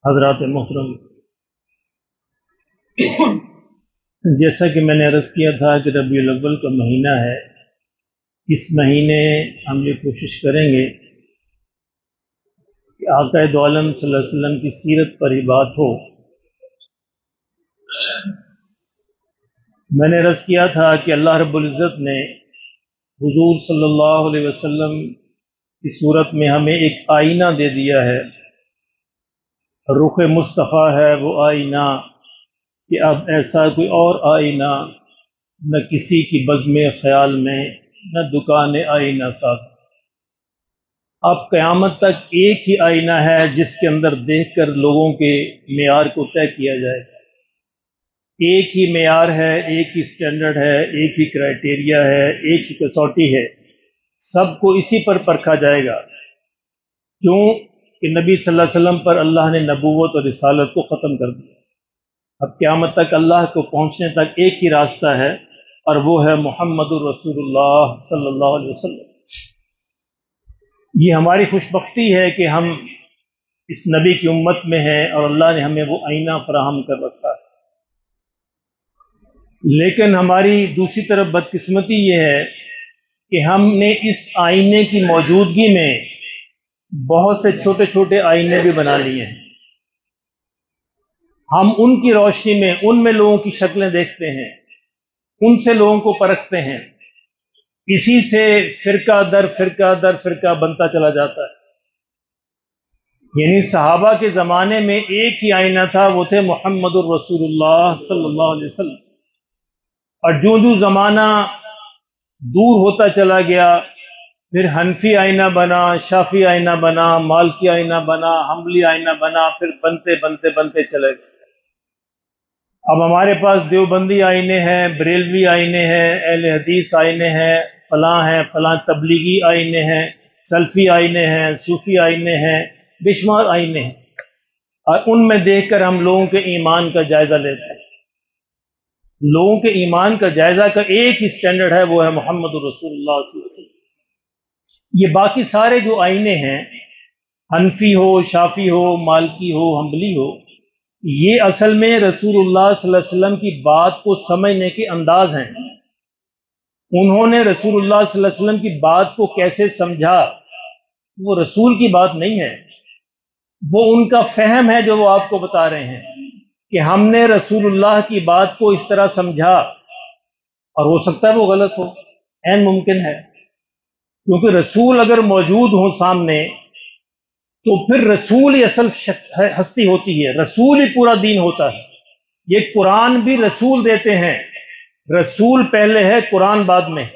حضرات محترم، جیسا کہ میں نے عرض کیا تھا کہ ربیع الاول کا مہینہ ہے، اس مہینے ہم یہ کوشش کریں گے کہ آقا دو عالم صلی اللہ علیہ وسلم کی سیرت پر ہی بات ہو۔ میں نے عرض کیا تھا کہ اللہ رب العزت نے حضور صلی اللہ علیہ وسلم کی صورت میں ہمیں ایک آئینہ دے دیا ہے، رخ مصطفیٰ ہے وہ آئینہ کہ اب ایسا کوئی اور آئینہ نہ کسی کی بزم خیال میں، نہ دکان آئینہ ساتھ۔ اب قیامت تک ایک ہی آئینہ ہے جس کے اندر دیکھ کر لوگوں کے معیار کو طے کیا جائے گا۔ ایک ہی معیار ہے، ایک ہی سٹینڈرڈ ہے، ایک ہی کرائٹیریا ہے، ایک ہی کسوٹی ہے، سب کو اسی پر پرکھا جائے گا۔ کیوں کہ نبی صلی اللہ علیہ وسلم پر اللہ نے نبوت اور رسالت کو ختم کر دیا۔ اب قیامت تک اللہ کو پہنچنے تک ایک ہی راستہ ہے، اور وہ ہے محمد الرسول اللہ صلی اللہ علیہ وسلم۔ یہ ہماری خوش بختی ہے کہ ہم اس نبی کی امت میں ہیں اور اللہ نے ہمیں وہ آئینہ فراہم کر رکھا ہے۔ لیکن ہماری دوسری طرف بدقسمتی یہ ہے کہ ہم نے اس آئینے کی موجودگی میں بہت سے چھوٹے چھوٹے آئینے بھی بنا لیے ہیں۔ ہم ان کی روشنی میں، ان میں لوگوں کی شکلیں دیکھتے ہیں، ان سے لوگوں کو پرکھتے ہیں، اسی سے فرقہ در فرقہ بنتا چلا جاتا ہے۔ یعنی صحابہ کے زمانے میں ایک ہی آئینہ تھا، وہ تھے محمد الرسول اللہ صلی اللہ علیہ وسلم، اور جو زمانہ دور ہوتا چلا گیا، پھر حنفی آئینہ بنا، شافی آئینہ بنا، مالکی آئینہ بنا، حنبلی آئینہ بنا، پھر بنتے چلے گئے۔ اب ہمارے پاس دیوبندی آئینے ہیں، بریلوی آئینے ہیں، اہل حدیث آئینے ہیں، فلاں تبلیغی آئینے ہیں، سلفی آئینے ہیں، صوفی آئینے ہیں، بے شمار آئینے ہیں، اور ان میں دیکھ کر ہم لوگوں کے ایمان کا جائزہ لیتے ہیں۔ لوگوں کے ایمان کا جائزہ کا ایک ہی سٹینڈرڈ ہے، وہ ہے محمد رسول اللہ صلی اللہ علیہ وسلم۔ یہ باقی سارے جو آئینے ہیں، حنفی ہو، شافی ہو، مالکی ہو، حنبلی ہو، یہ اصل میں رسول اللہ صلی اللہ علیہ وسلم کی بات کو سمجھنے کے انداز ہیں۔ انہوں نے رسول اللہ صلی اللہ علیہ وسلم کی بات کو کیسے سمجھا، وہ رسول کی بات نہیں ہے، وہ ان کا فہم ہے جو وہ آپ کو بتا رہے ہیں کہ ہم نے رسول اللہ کی بات کو اس طرح سمجھا، اور ہو سکتا ہے وہ غلط ہو، عین ممکن ہے، کیونکہ رسول اگر موجود ہوں سامنے تو پھر رسول ہی اصل ہستی ہوتی ہے، رسول ہی پورا دین ہوتا ہے۔ یہ قرآن بھی رسول دیتے ہیں، رسول پہلے ہے، قرآن بعد میں ہے،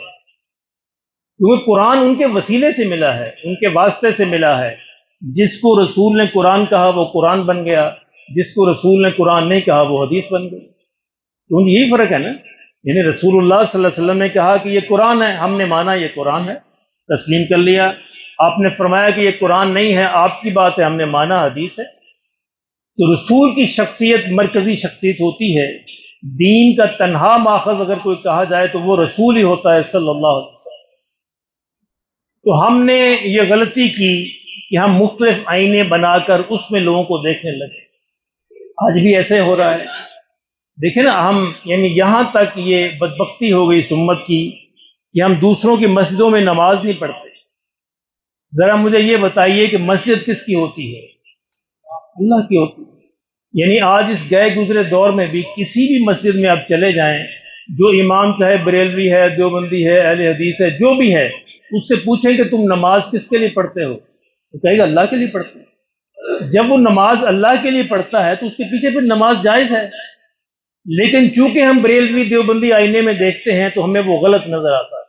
کیونکہ قرآن ان کے وسیلے سے ملا ہے، ان کے واسطے سے ملا ہے۔ جس کو رسول نے قرآن کہا وہ قرآن بن گیا، جس کو رسول نے قرآن نہیں کہا وہ حدیث بن گئی۔ کیونکہ یہی فرق ہے نا، یعنی رسول اللہ صلی اللہ علیہ وسلم نے کہا کہ یہ قرآن ہے، ہم نے مانا یہ قرآن ہے، تسلیم کر لیا۔ آپ نے فرمایا کہ یہ قرآن نہیں ہے، آپ کی بات ہے، ہم نے مانا حدیث ہے۔ تو رسول کی شخصیت مرکزی شخصیت ہوتی ہے۔ دین کا تنہا ماخذ اگر کوئی کہا جائے تو وہ رسول ہی ہوتا ہے صلی اللہ علیہ وسلم۔ تو ہم نے یہ غلطی کی کہ ہم مختلف آئینے بنا کر اس میں لوگوں کو دیکھنے لگے۔ آج بھی ایسے ہو رہا ہے، دیکھیں نا، ہم یعنی یہاں تک یہ بدبختی ہو گئی اس امت کی کہ ہم دوسروں کی مسجدوں میں نماز نہیں پڑھتے۔ ذرا مجھے یہ بتائیے کہ مسجد کس کی ہوتی ہے؟ اللہ کی ہوتی ہے۔ یعنی آج اس گئے گزرے دور میں بھی کسی بھی مسجد میں آپ چلے جائیں، جو امام چاہے بریلوی ہے، دیوبندی ہے، اہل حدیث ہے، جو بھی ہے، اس سے پوچھیں کہ تم نماز کس کے لیے پڑھتے ہو، تو کہے گا اللہ کے لیے پڑھتے ہیں۔ جب وہ نماز اللہ کے لیے پڑھتا ہے تو اس کے پیچھے پھر نماز جائز ہے، لیکن چونکہ ہم بریلوی دیوبندی آئینے میں دیکھتے ہیں تو ہمیں وہ غلط نظر آتا ہے۔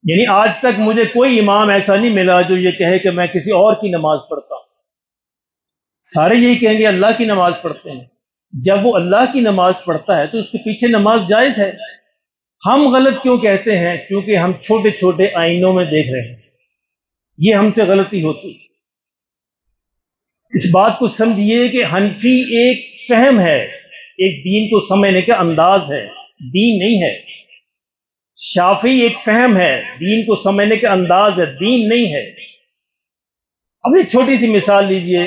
یعنی آج تک مجھے کوئی امام ایسا نہیں ملا جو یہ کہے کہ میں کسی اور کی نماز پڑھتا ہوں۔ سارے یہی کہیں گے اللہ کی نماز پڑھتے ہیں۔ جب وہ اللہ کی نماز پڑھتا ہے تو اس کے پیچھے نماز جائز ہے۔ ہم غلط کیوں کہتے ہیں؟ کیونکہ ہم چھوٹے چھوٹے آئینوں میں دیکھ رہے ہیں، یہ ہم سے غلطی ہوتی۔ اس بات کو سمجھیے کہ حنفی ایک فہم ہے، ایک دین کو سمجھنے کا انداز ہے، دین نہیں ہے۔ شافی ایک فہم ہے، دین کو سمجھنے کا انداز ہے، دین نہیں ہے۔ اب ایک چھوٹی سی مثال لیجئے،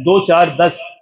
2, 4, 10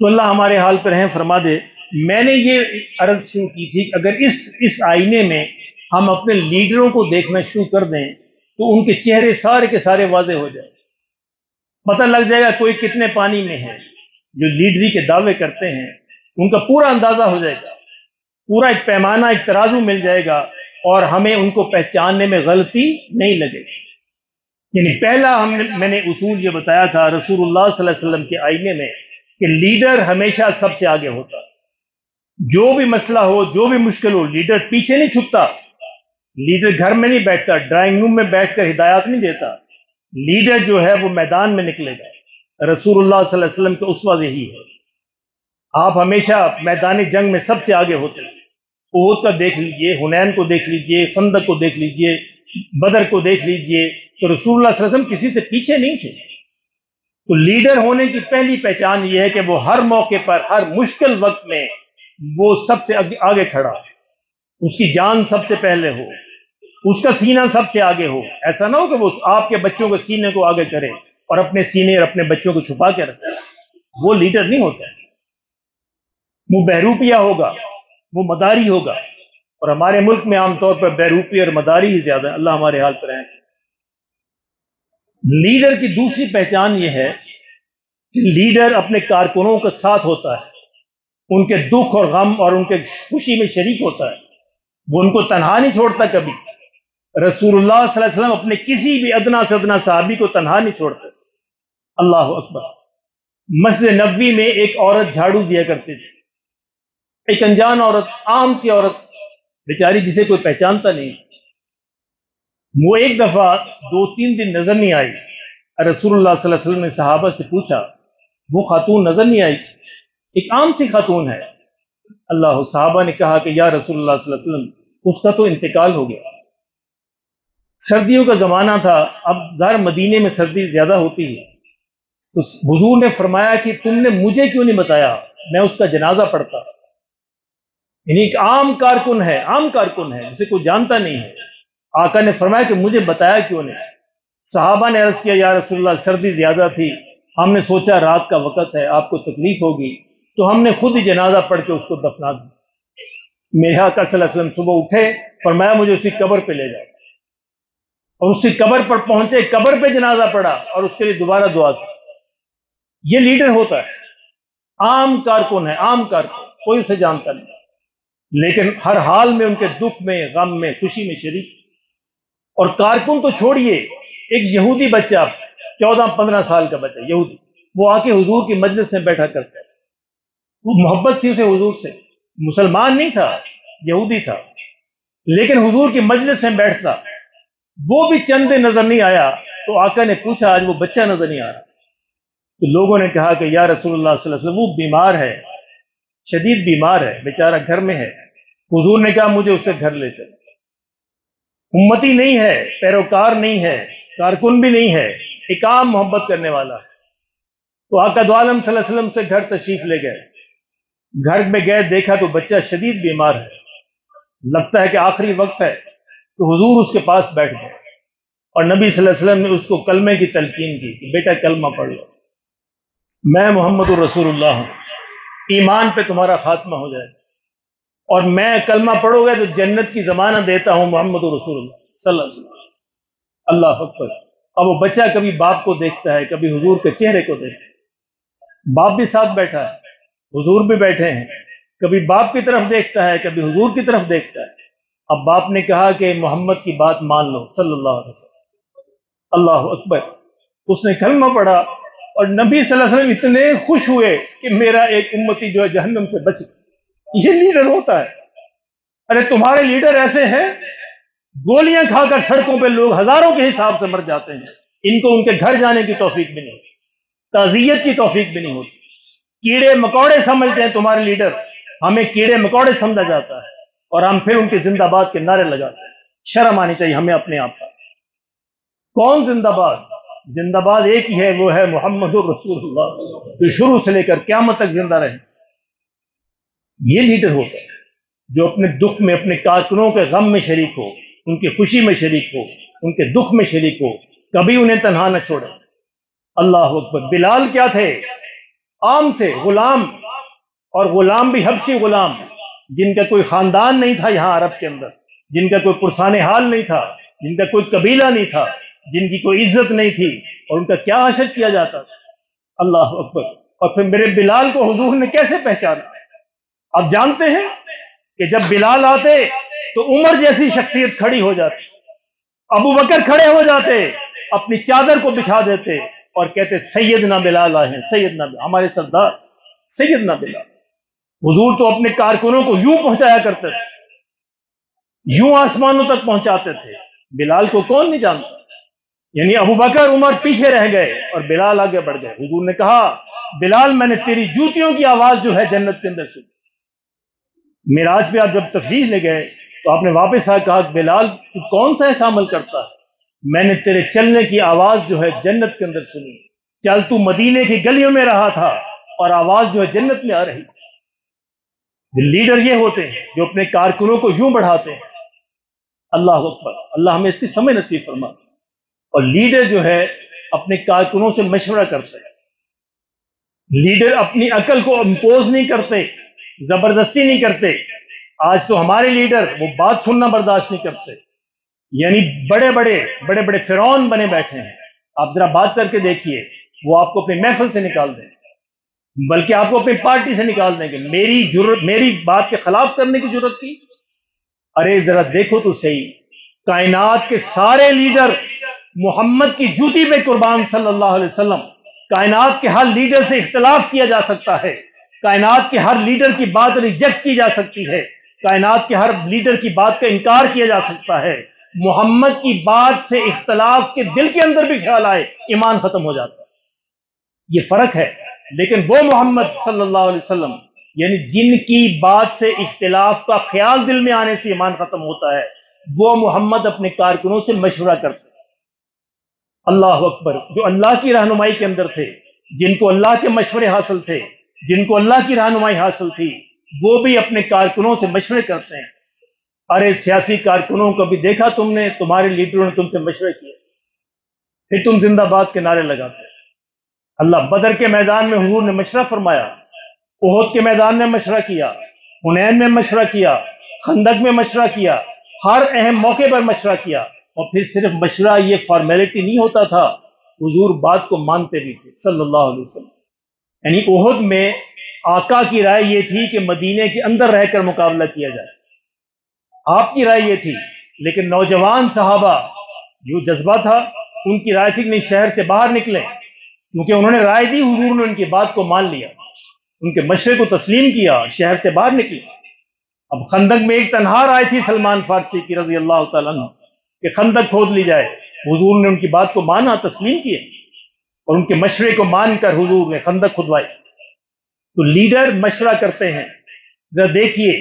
تو اللہ ہمارے حال پر رحم فرما دے۔ میں نے یہ عرض شروع کی تھی کہ اگر اس آئینے میں ہم اپنے لیڈروں کو دیکھنا شروع کر دیں تو ان کے چہرے سارے کے سارے واضح ہو جائیں، پتہ لگ جائے گا کوئی کتنے پانی میں ہے۔ جو لیڈری کے دعوے کرتے ہیں ان کا پورا اندازہ ہو جائے گا، پورا ایک پیمانہ، ایک ترازو مل جائے گا، اور ہمیں ان کو پہچاننے میں غلطی نہیں لگے گی۔ یعنی پہلا میں نے اصول یہ بتایا تھا رسول اللہ صلی اللہ علیہ وسلم کے آئینے میں کہ لیڈر ہمیشہ سب سے آگے ہوتا ہے۔ جو بھی مسئلہ ہو، جو بھی مشکل ہو، لیڈر پیچھے نہیں چھپتا۔ لیڈر گھر میں نہیں بیٹھتا، ڈرائنگ روم میں بیٹھ کر ہدایات نہیں دیتا۔ لیڈر جو ہے وہ میدان میں نکلے گا۔ رسول اللہ صلی اللہ علیہ وسلم کا اسوہ یہی ہے۔ آپ ہمیشہ میدان جنگ میں سب سے آگے ہوتے ہیں۔ احد کا دیکھ لیجئے، حنین کو دیکھ لیجئے، خندق کو دیکھ لیجئے، بدر کو دیکھ لیجئے، تو رسول اللہ صلی اللہ علیہ وسلم کسی سے پیچھے نہیں تھے۔ تو لیڈر ہونے کی پہلی پہچان یہ ہے کہ وہ ہر موقع پر، ہر مشکل وقت میں وہ سب سے آگے کھڑا، اس کی جان سب سے پہلے ہو، اس کا سینہ سب سے آگے ہو۔ ایسا نہ ہو کہ وہ آپ کے بچوں کے سینے کو آگے کرے اور اپنے سینے اور اپنے بچوں کو چھپا کے رکھے۔ وہ لیڈر نہیں ہوتا ہے، وہ بہروپیہ ہوگا، وہ مداری ہوگا، اور ہمارے ملک میں عام طور پر بہروپی اور مداری ہی زیادہ ہے۔ اللہ ہمارے حال پر رحم۔ لیڈر کی دوسری پہچان یہ ہے کہ لیڈر اپنے کارکنوں کے ساتھ ہوتا ہے، ان کے دکھ اور غم اور ان کے خوشی میں شریک ہوتا ہے، وہ ان کو تنہا نہیں چھوڑتا کبھی۔ رسول اللہ صلی اللہ علیہ وسلم اپنے کسی بھی ادنا سے ادنا صحابی کو تنہا نہیں چھوڑتے۔ اللہ اکبر۔ مسجد نبوی میں ایک عورت جھاڑو دیا کرتی تھی، ایک انجان عورت، عام سی عورت بیچاری جسے کوئی پہچانتا نہیں۔ وہ ایک دفعہ 2-3 دن نظر نہیں آئی۔ رسول اللہ صلی اللہ علیہ وسلم نے صحابہ سے پوچھا، وہ خاتون نظر نہیں آئی، ایک عام سی خاتون ہے۔ اللہ، صحابہ نے کہا کہ یا رسول اللہ صلی اللہ علیہ وسلم، اس کا تو انتقال ہو گیا۔ سردیوں کا زمانہ تھا، اب ظاہر مدینے میں سردی زیادہ ہوتی ہے، تو حضور نے فرمایا کہ تم نے مجھے کیوں نہیں بتایا، میں اس کا جنازہ پڑھتا۔ یعنی ایک عام کارکن ہے، عام کارکن ہے جسے کوئی جانتا نہیں ہے۔ آقا نے فرمایا کہ مجھے بتایا کیوں نہیں۔ صحابہ نے عرض کیا یا رسول اللہ، سردی زیادہ تھی، ہم نے سوچا رات کا وقت ہے، آپ کو تکلیف ہوگی، تو ہم نے خود ہی جنازہ پڑھ کے اس کو دفنا دیا۔ میرے آقا صلی اللہ علیہ وسلم صبح اٹھے، فرمایا مجھے اسی قبر پہ لے جاؤ، اور اسی قبر پر پہنچے، قبر پہ جنازہ پڑھا اور اس کے لیے دوبارہ دعا کی۔ یہ لیڈر ہوتا ہے، عام کارکن ہے، عام کارکن، کوئی اسے جانتا نہیں، لیکن ہر حال میں ان کے دکھ میں، غم میں، خوشی میں شریک۔ اور کارکن تو چھوڑیے، ایک یہودی بچہ، 14-15 سال کا بچہ یہودی، وہ آ کے حضور کی مجلس میں بیٹھا کرتا ہے، وہ محبت تھی اسے حضور سے، مسلمان نہیں تھا، یہودی تھا، لیکن حضور کی مجلس میں بیٹھتا۔ وہ بھی چند دن نظر نہیں آیا تو آقا نے پوچھا آج وہ بچہ نظر نہیں آ رہا، تو لوگوں نے کہا کہ یا رسول اللہ صلی اللہ علیہ وسلم، وہ بیمار ہے، شدید بیمار ہے، بیچارہ گھر میں ہے۔ حضور نے کہا مجھے اسے گھر لے چل۔ امتی نہیں ہے، پیروکار نہیں ہے، کارکن بھی نہیں ہے، ایک عام محبت کرنے والا ہے۔ تو آقا دو عالم صلی اللہ علیہ وسلم سے گھر تشریف لے گئے۔ گھر میں گئے، دیکھا تو بچہ شدید بیمار ہے، لگتا ہے کہ آخری وقت ہے، تو حضور اس کے پاس بیٹھ گئے اور نبی صلی اللہ علیہ وسلم نے اس کو کلمے کی تلقین کی کہ بیٹا کلمہ پڑھ لو، میں محمد الرسول اللہ ہوں، ایمان پہ تمہارا خاتمہ ہو جائے گا، اور میں کلمہ پڑھو گے تو جنت کی ضمانت دیتا ہوں محمد الرسول اللہ صلی اللہ علیہ وسلم۔ اللہ اکبر۔ اب وہ بچہ کبھی باپ کو دیکھتا ہے، کبھی حضور کے چہرے کو دیکھتا ہے، باپ بھی ساتھ بیٹھا ہے، حضور بھی بیٹھے ہیں، کبھی باپ کی طرف دیکھتا ہے، کبھی حضور کی طرف دیکھتا ہے۔ اب باپ نے کہا کہ محمد کی بات مان لو صلی اللہ علیہ وسلم۔ اللہ اکبر۔ اس نے کلمہ پڑھا اور نبی صلی اللہ علیہ وسلم اتنے خوش ہوئے کہ میرا ایک امتی جو ہے جہنم سے بچ گیا۔ یہ لیڈر ہوتا ہے۔ ارے تمہارے لیڈر ایسے ہیں، گولیاں کھا کر سڑکوں پہ لوگ ہزاروں کے حساب سے مر جاتے ہیں، ان کو ان کے گھر جانے کی توفیق بھی نہیں ہوتی، تعزیت کی توفیق بھی نہیں ہوتی۔ کیڑے مکوڑے سمجھتے ہیں تمہارے لیڈر، ہمیں کیڑے مکوڑے سمجھا جاتا ہے، اور ہم پھر ان کے زندہ باد کے نعرے لگاتے ہیں۔ شرم آنی چاہیے ہمیں اپنے آپ پر۔ کون زندہ باد؟ زندہ باد ایک ہی ہے، وہ ہے محمد الرسول اللہ، جو شروع سے لے کر قیامت تک زندہ رہے۔ یہ لیڈر ہوتا ہے جو اپنے دکھ میں، اپنے کارکنوں کے غم میں شریک ہو، ان کی خوشی میں شریک ہو، ان کے دکھ میں شریک ہو، کبھی انہیں تنہا نہ چھوڑے۔ اللہ اکبر۔ بلال کیا تھے؟ عام سے غلام، اور غلام بھی حبشی غلام، جن کا کوئی خاندان نہیں تھا یہاں عرب کے اندر، جن کا کوئی پرسان حال نہیں تھا، جن کا کوئی قبیلہ نہیں تھا، جن کی کوئی عزت نہیں تھی، اور ان کا کیا حشر کیا جاتا تھا. اللہ اکبر. اور پھر میرے بلال کو حضور نے کیسے پہچانا؟ آپ جانتے ہیں کہ جب بلال آتے تو عمر جیسی شخصیت کھڑی ہو جاتی، ابو بکر کھڑے ہو جاتے، اپنی چادر کو بچھا دیتے اور کہتے سیدنا بلال آئے ہیں، سیدنا بلال، ہمارے سردار سیدنا بلال. حضور تو اپنے کارکنوں کو یوں پہنچایا کرتے تھے، یوں آسمانوں تک پہنچاتے تھے. بلال کو کون نہیں جانتا؟ یعنی ابو بکر عمر پیچھے رہ گئے اور بلال آگے بڑھ گئے. حضور نے کہا بلال میں نے تیری جوتیوں کی آواز جو ہے جنت کے اندر سنی. معراج پہ آپ جب تشریف لے گئے تو آپ نے واپس آ کہا بلال تو کون سا ایسا عمل کرتا ہے؟ میں نے تیرے چلنے کی آواز جو ہے جنت کے اندر سنی. چل تو مدینے کی گلیوں میں رہا تھا اور آواز جو ہے جنت میں آ رہی. لیڈر یہ ہوتے ہیں جو اپنے کارکنوں کو یوں بڑھاتے ہیں. اللہ اکبر. اللہ ہمیں اس کی سمجھ نصیب فرما. اور لیڈر جو ہے اپنے کارکنوں سے مشورہ کرتے ہیں. لیڈر اپنی عقل کو امپوز نہیں کرتے، زبردستی نہیں کرتے. آج تو ہمارے لیڈر وہ بات سننا برداشت نہیں کرتے، یعنی بڑے بڑے فرعون بنے بیٹھے ہیں. آپ ذرا بات کر کے دیکھیے، وہ آپ کو اپنی محفل سے نکال دیں، بلکہ آپ کو اپنی پارٹی سے نکال دیں گے. میری بات کے خلاف کرنے کی ضرورت کی. ارے ذرا دیکھو تو صحیح، کائنات کے سارے لیڈر محمد کی جوتی پہ قربان صلی اللہ علیہ وسلم. کائنات کے ہر لیڈر سے اختلاف کیا جا سکتا ہے، کائنات کے ہر لیڈر کی بات ریجیکٹ کی جا سکتی ہے، کائنات کے ہر لیڈر کی بات کا انکار کیا جا سکتا ہے. محمد کی بات سے اختلاف کے دل کے اندر بھی خیال آئے ایمان ختم ہو جاتا ہے. یہ فرق ہے. لیکن وہ محمد صلی اللہ علیہ وسلم یعنی جن کی بات سے اختلاف کا خیال دل میں آنے سے ایمان ختم ہوتا ہے، وہ محمد اپنے کارکنوں سے مشورہ کرتے. اللہ اکبر. جو اللہ کی رہنمائی کے اندر تھے، جن کو اللہ کے مشورے حاصل تھے، جن کو اللہ کی رہنمائی حاصل تھی، وہ بھی اپنے کارکنوں سے مشورے کرتے ہیں. ارے سیاسی کارکنوں کو بھی دیکھا تم نے، تمہارے لیڈروں نے تم سے مشورے کیے، پھر تم زندہ باد کے نعرے لگاتے. اللہ بدر کے میدان میں حضور نے مشورہ فرمایا، احد کے میدان میں مشورہ کیا، حنین میں مشورہ کیا، خندق میں مشورہ کیا، ہر اہم موقع پر مشورہ کیا. اور پھر صرف مشورہ یہ فارمیلٹی نہیں ہوتا تھا، حضور بات کو مانتے بھی تھے صلی اللہ علیہ وسلم. یعنی احد میں آقا کی رائے یہ تھی کہ مدینے کے اندر رہ کر مقابلہ کیا جائے، آپ کی رائے یہ تھی. لیکن نوجوان صحابہ جو جذبہ تھا ان کی رائے تھی کہ نہیں، شہر سے باہر نکلیں. کیونکہ انہوں نے رائے دی، حضور نے ان کی بات کو مان لیا، ان کے مشورے کو تسلیم کیا، شہر سے باہر نکلی. اب خندق میں ایک تنہا رائے تھی سلمان فارسی کی رضی اللہ تعالیٰ عنہ کہ خندق کھود لی جائے. حضور نے ان کی بات کو مانا، تسلیم کیے، اور ان کے مشورے کو مان کر حضور نے خندق کھدوائی. تو لیڈر مشورہ کرتے ہیں. ذرا دیکھیے.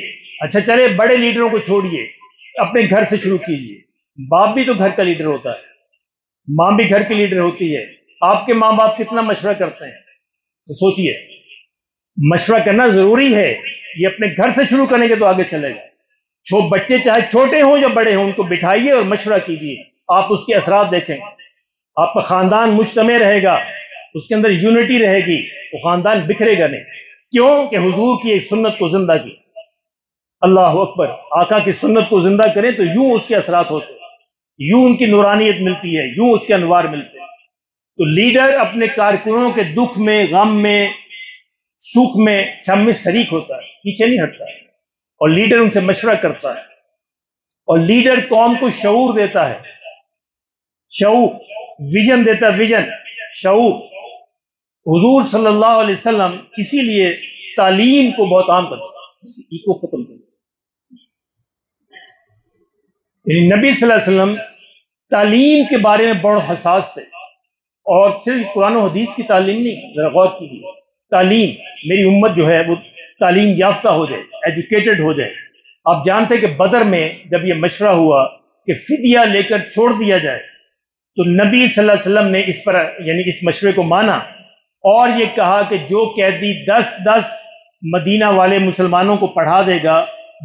اچھا چلے بڑے لیڈروں کو چھوڑیے، اپنے گھر سے شروع کیجیے. باپ بھی تو گھر کا لیڈر ہوتا ہے، ماں بھی گھر کی لیڈر ہوتی ہے. آپ کے ماں باپ کتنا مشورہ کرتے ہیں؟ تو سوچئے، مشورہ کرنا ضروری ہے. یہ اپنے گھر سے شروع کرنے کے تو آگے چلے گا. بچے چاہے چھوٹے ہوں یا بڑے ہوں، ان کو بٹھائیے اور مشورہ کیجیے. آپ اس کے اثرات دیکھیں. آپ کا خاندان مجتمع رہے گا، اس کے اندر یونٹی رہے گی، وہ خاندان بکھرے گا نہیں. کیوں کہ حضور کی ایک سنت کو زندہ کی. اللہ اکبر. آقا کی سنت کو زندہ کریں تو یوں اس کے اثرات ہوتے ہیں، یوں ان کی نورانیت ملتی ہے، یوں اس کے انوار ملتے ہیں. تو لیڈر اپنے کارکنوں کے دکھ میں، غم میں، سکھ میں سب میں شریک ہوتا ہے، پیچھے نہیں ہٹتا ہے. اور لیڈر ان سے مشورہ کرتا ہے. اور لیڈر قوم کو شعور دیتا ہے، شعور، ویژن دیتا ہے، ویژن، شعور. حضور صلی اللہ علیہ وسلم اسی لیے تعلیم کو بہت عام کرتے ہیں، کو ختم کرتے. یعنی نبی صلی اللہ علیہ وسلم تعلیم کے بارے میں بڑا حساس تھے. اور صرف قرآن و حدیث کی تعلیم نہیں، ذرا غور کیجیے. تعلیم، میری امت جو ہے وہ تعلیم یافتہ ہو جائے، ایجوکیٹڈ ہو جائے. آپ جانتے کہ بدر میں جب یہ مشورہ ہوا کہ فدیہ لے کر چھوڑ دیا جائے، تو نبی صلی اللہ علیہ وسلم نے اس پر یعنی اس مشورے کو مانا اور یہ کہا کہ جو قیدی 10 مدینہ والے مسلمانوں کو پڑھا دے گا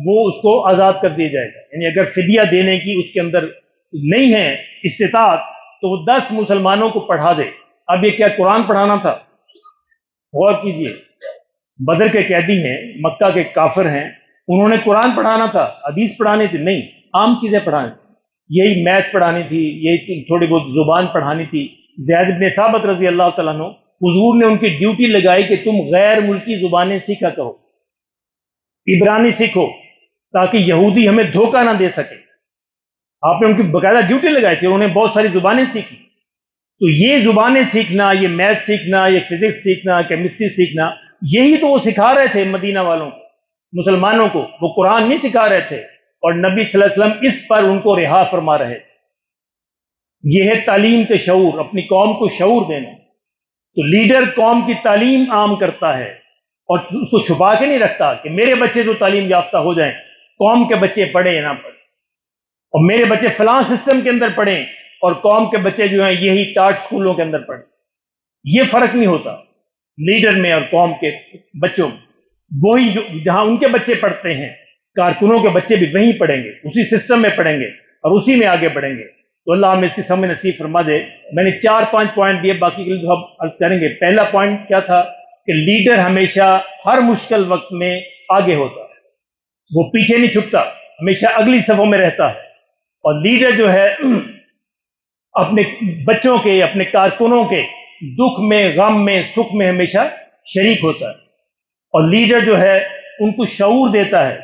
وہ اس کو آزاد کر دیا جائے گا. یعنی اگر فدیہ دینے کی اس کے اندر نہیں ہے استطاعت تو وہ 10 مسلمانوں کو پڑھا دے. اب یہ کیا قرآن پڑھانا تھا؟ غور کیجئے، بدر کے قیدی ہیں، مکہ کے کافر ہیں، انہوں نے قرآن پڑھانا تھا، حدیث پڑھانی تھی؟ نہیں، عام چیزیں پڑھانی تھی، یہی میتھ پڑھانی تھی، یہی تھوڑی بہت زبان پڑھانی تھی۔ زید بن ثابت رضی اللہ تعالیٰ عنہ، حضور نے ان کی ڈیوٹی لگائی کہ تم غیر ملکی زبانیں سیکھا کرو، عبرانی سیکھو، تاکہ یہودی ہمیں دھوکہ نہ دے سکے۔ آپ نے ان کی باقاعدہ ڈیوٹی لگائی تھی، انہوں نے بہت ساری زبانیں سیکھی۔ تو یہ زبانیں سیکھنا، یہ میتھ سیکھنا، یہ فزکس سیکھنا، کیمسٹری سیکھنا، یہی تو وہ سکھا رہے تھے مدینہ والوں کو، مسلمانوں کو، وہ قرآن نہیں سکھا رہے تھے، اور نبی صلی اللہ علیہ وسلم اس پر ان کو رہا فرما رہے تھے۔ یہ ہے تعلیم کے شعور، اپنی قوم کو شعور دینا۔ تو لیڈر قوم کی تعلیم عام کرتا ہے اور اس کو چھپا کے نہیں رکھتا کہ میرے بچے جو تعلیم یافتہ ہو جائیں، قوم کے بچے پڑھیں یا نہ پڑھیں، اور میرے بچے فلاں سسٹم کے اندر پڑھیں اور قوم کے بچے جو ہیں یہی ٹاٹ سکولوں کے اندر پڑھیں۔ یہ فرق نہیں ہوتا لیڈر میں اور قوم کے بچوں میں۔ وہی جہاں ان کے بچے پڑھتے ہیں، کارکنوں کے بچے بھی وہیں پڑھیں گے، اسی سسٹم میں پڑھیں گے اور اسی میں آگے بڑھیں گے۔ تو اللہ ہمیں اس کی سمجھ نصیب فرما دے۔ میں نے 4-5 پوائنٹ دیے، باقی کے لیے تو ہم عرض کریں گے۔ پہلا پوائنٹ کیا تھا کہ لیڈر ہمیشہ ہر مشکل وقت میں آگے ہوتا ہے، وہ پیچھے نہیں چھپتا، ہمیشہ اگلی صفوں میں رہتا ہے۔ اور لیڈر جو ہے اپنے بچوں کے، اپنے کارکنوں کے دکھ میں، غم میں، سکھ میں ہمیشہ شریک ہوتا ہے۔ اور لیڈر جو ہے ان کو شعور دیتا ہے،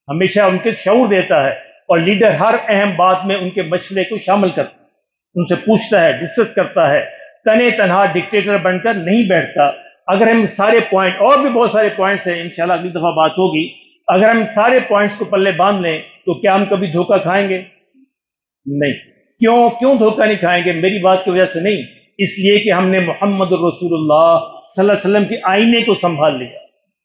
ہمیشہ ان کے شعور دیتا ہے، اور لیڈر ہر اہم بات میں ان کے مشورے کو شامل کرتا ہے، ان سے پوچھتا ہے، ڈسکس کرتا ہے، تنے تنہا ڈکٹیٹر بن کر نہیں بیٹھتا۔ اگر ہم سارے پوائنٹ، اور بھی بہت سارے پوائنٹس ہیں، انشاءاللہ اگلی دفعہ بات ہوگی، اگر ہم سارے پوائنٹس کو پلے باندھ لیں تو کیا ہم کبھی دھوکہ کھائیں گے؟ نہیں۔ کیوں دھوکہ نہیں کھائیں گے؟ میری بات کی وجہ سے نہیں، اس لیے کہ ہم نے محمد رسول اللہ صلی اللہ علیہ وسلم کے آئینے کو سنبھال لیا،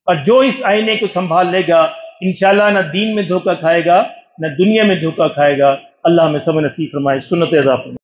اور جو اس آئینے کو سنبھال لے گا انشاءاللہ نہ دین میں دھوکہ کھائے گا، نہ دنیا میں دھوکہ کھائے گا۔ اللہ ہمیں سب نصیب فرمائے۔ سنت اضافہ